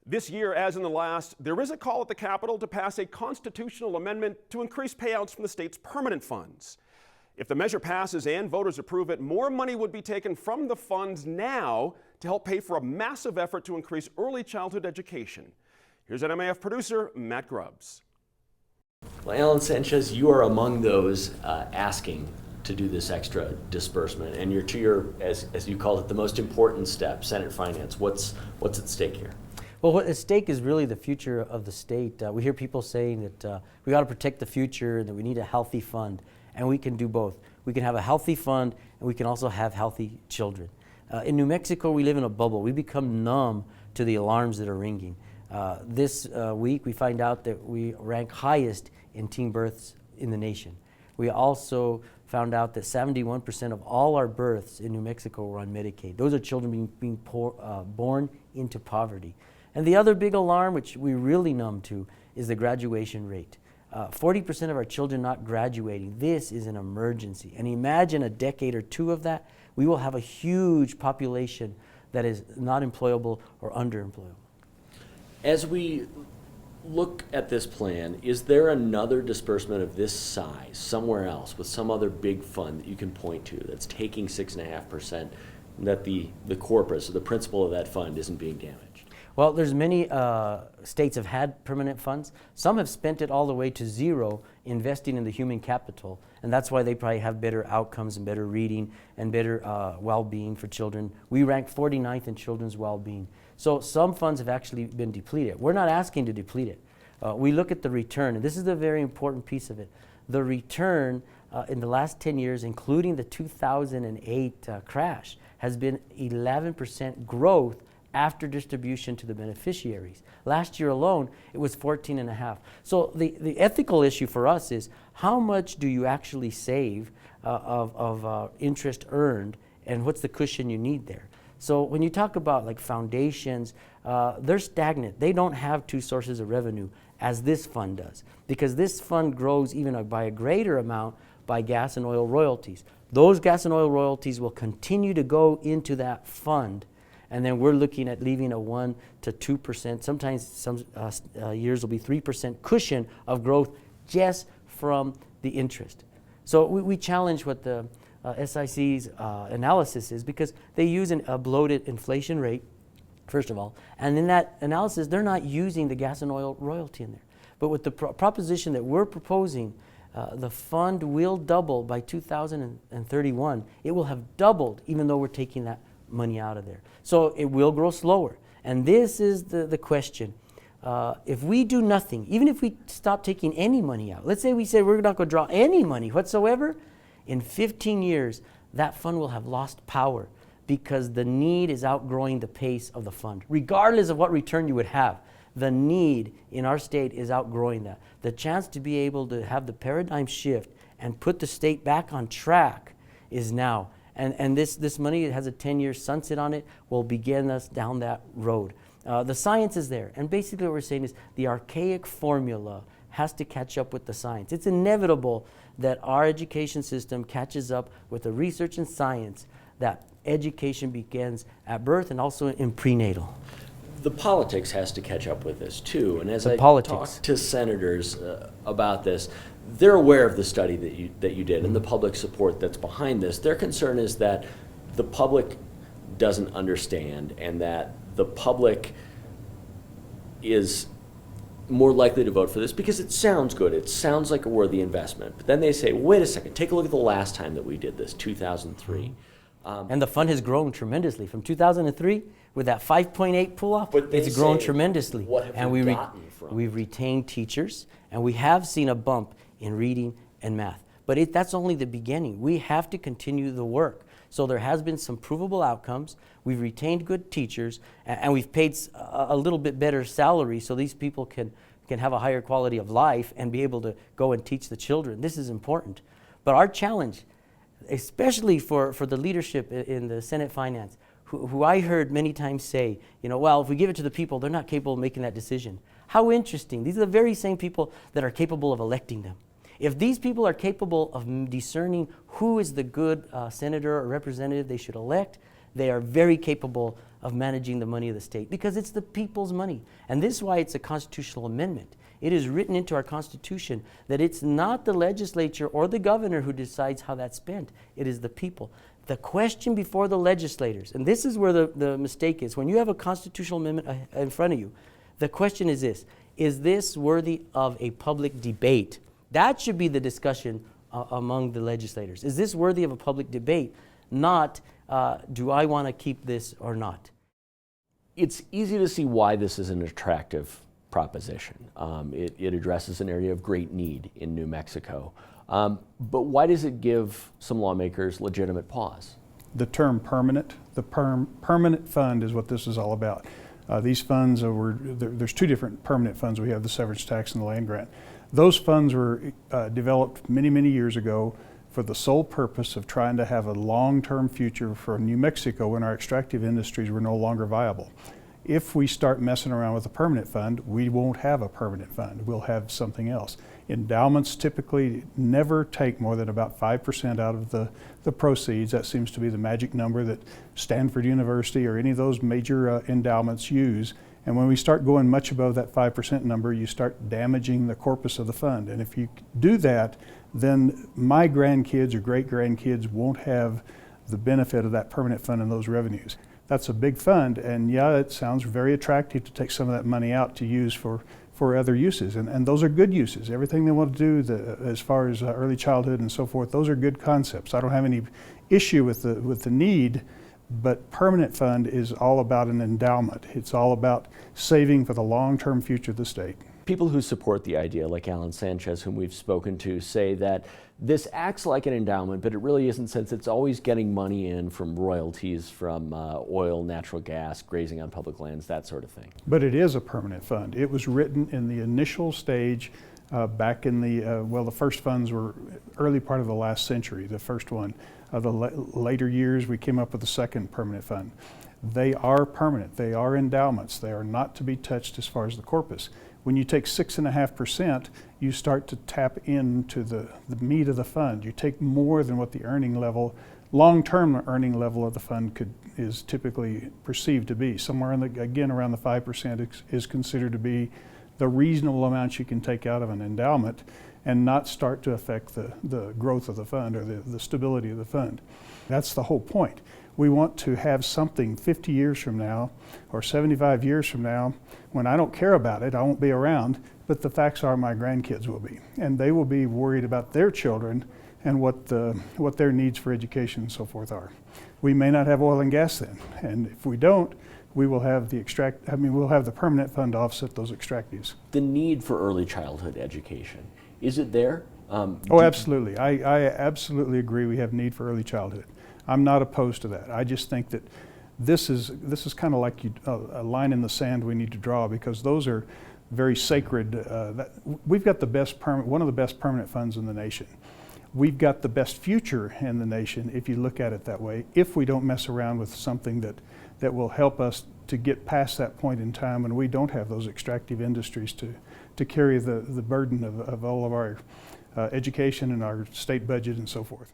This year, as in the last, there is a call at the Capitol to pass a constitutional amendment to increase payouts from the state's permanent funds. If the measure passes and voters approve it, more money would be taken from the funds now to help pay for a massive effort to increase early childhood education. Here's NMAF producer Matt Grubbs. Well, Alan Sanchez, you are among those asking to do this extra disbursement, and you're to your, as you called it, the most important step, Senate Finance. What's at stake here? Well, what's at stake is really the future of the state. We hear people saying that we got to protect the future and that we need a healthy fund, and we can do both. We can have a healthy fund, and we can also have healthy children. In New Mexico, we live in a bubble. We become numb to the alarms that are ringing. This week, we find out that we rank highest in teen births in the nation. We also found out that 71% of all our births in New Mexico were on Medicaid. Those are children being born into poverty. And the other big alarm, which we're really numb to, is the graduation rate. 40% of our children not graduating. This is an emergency. And imagine a decade or two of that, we will have a huge population that is not employable or underemployable. As we look at this plan, is there another disbursement of this size somewhere else with some other big fund that you can point to that's taking 6.5%, that the corpus or the principle of that fund isn't being damaged? Well, there's many states have had permanent funds. Some have spent it all the way to zero, investing in the human capital, and that's why they probably have better outcomes and better reading and better well-being for children. We rank 49th in children's well-being. So some funds have actually been depleted. We're not asking to deplete it. We look at the return, and this is the very important piece of it. The return in the last 10 years, including the 2008 crash, has been 11% growth after distribution to the beneficiaries. Last year alone, it was 14.5. So the ethical issue for us is how much do you actually save of interest earned, and what's the cushion you need there? So when you talk about like foundations, they're stagnant. They don't have two sources of revenue as this fund does, because this fund grows even by a greater amount by gas and oil royalties. Those gas and oil royalties will continue to go into that fund, and then we're looking at leaving a 1 to 2%, sometimes some years will be 3% cushion of growth just from the interest. So we challenge what the SIC's analysis is, because they use a bloated inflation rate, first of all, and in that analysis they're not using the gas and oil royalty in there. But with the proposition that we're proposing, the fund will double by 2031. It will have doubled even though we're taking that money out of there. So it will grow slower. And this is the question. If we do nothing, even if we stop taking any money out, let's say we say we're not going to draw any money whatsoever, in 15 years, that fund will have lost power because the need is outgrowing the pace of the fund. Regardless of what return you would have, the need in our state is outgrowing that. The chance to be able to have the paradigm shift and put the state back on track is now. And this money, it has a 10-year sunset on it, will begin us down that road. The science is there. And basically what we're saying is the archaic formula has to catch up with the science. It's inevitable that our education system catches up with the research and science that education begins at birth and also in prenatal. The politics has to catch up with this too. And as I talk to senators about this, they're aware of the study that you did and the public support that's behind this. Their concern is that the public doesn't understand, and that the public is more likely to vote for this because it sounds good. It sounds like a worthy investment. But then they say, wait a second, take a look at the last time that we did this, 2003. And the fund has grown tremendously. From 2003, with that 5.8 pull-off, it's grown tremendously. What have and we gotten from we've retained teachers, and we have seen a bump in reading and math. But that's only the beginning. We have to continue the work. So there has been some provable outcomes. We've retained good teachers, and we've paid a little bit better salary so these people can have a higher quality of life and be able to go and teach the children. This is important. But our challenge, especially for the leadership in the Senate Finance, who I heard many times say, well, if we give it to the people, they're not capable of making that decision. How interesting. These are the very same people that are capable of electing them. If these people are capable of discerning who is the good senator or representative they should elect, they are very capable of managing the money of the state because it's the people's money. And this is why it's a constitutional amendment. It is written into our Constitution that it's not the legislature or the governor who decides how that's spent. It is the people. The question before the legislators, and this is where the mistake is, when you have a constitutional amendment in front of you, the question is this: is this worthy of a public debate? That should be the discussion among the legislators. Is this worthy of a public debate? Not, do I want to keep this or not? It's easy to see why this is an attractive proposition. It addresses an area of great need in New Mexico. But why does it give some lawmakers legitimate pause? The term permanent, the permanent fund is what this is all about. These funds, there's two different permanent funds. We have the severance tax and the land grant. Those funds were developed many, many years ago for the sole purpose of trying to have a long-term future for New Mexico when our extractive industries were no longer viable. If we start messing around with a permanent fund, we won't have a permanent fund. We'll have something else. Endowments typically never take more than about 5% out of the proceeds. That seems to be the magic number that Stanford University or any of those major endowments use. And when we start going much above that 5% number, you start damaging the corpus of the fund. And if you do that, then my grandkids or great-grandkids won't have the benefit of that permanent fund and those revenues. That's a big fund, and yeah, it sounds very attractive to take some of that money out to use for other uses, and those are good uses. Everything they want to do as far as early childhood and so forth, those are good concepts. I don't have any issue with the need, but permanent fund is all about an endowment. It's all about saving for the long-term future of the state. People who support the idea, like Alan Sanchez, whom we've spoken to, say that this acts like an endowment, but it really isn't, since it's always getting money in from royalties from oil, natural gas, grazing on public lands, that sort of thing. But it is a permanent fund. It was written in the initial stage back in the first funds were early part of the last century, the first one. Later years, we came up with the second permanent fund. They are permanent. They are endowments. They are not to be touched as far as the corpus. When you take 6.5%, you start to tap into the meat of the fund. You take more than what the earning level, long-term earning level of the fund is typically perceived to be. Somewhere again around the 5% is considered to be the reasonable amount you can take out of an endowment and not start to affect the growth of the fund or the stability of the fund. That's the whole point. We want to have something 50 years from now or 75 years from now when I don't care about it, I won't be around, but the facts are my grandkids will be. And they will be worried about their children and what their needs for education and so forth are. We may not have oil and gas then, and if we don't, we will have we'll have the permanent fund to offset those extractives. The need for early childhood education, is it there? Oh, absolutely. I absolutely agree we have need for early childhood. I'm not opposed to that. I just think that this is kind of like a line in the sand we need to draw, because those are very sacred. We've got one of the best permanent funds in the nation. We've got the best future in the nation, if you look at it that way, if we don't mess around with something that will help us to get past that point in time when we don't have those extractive industries to carry the burden of all of our education and our state budget and so forth.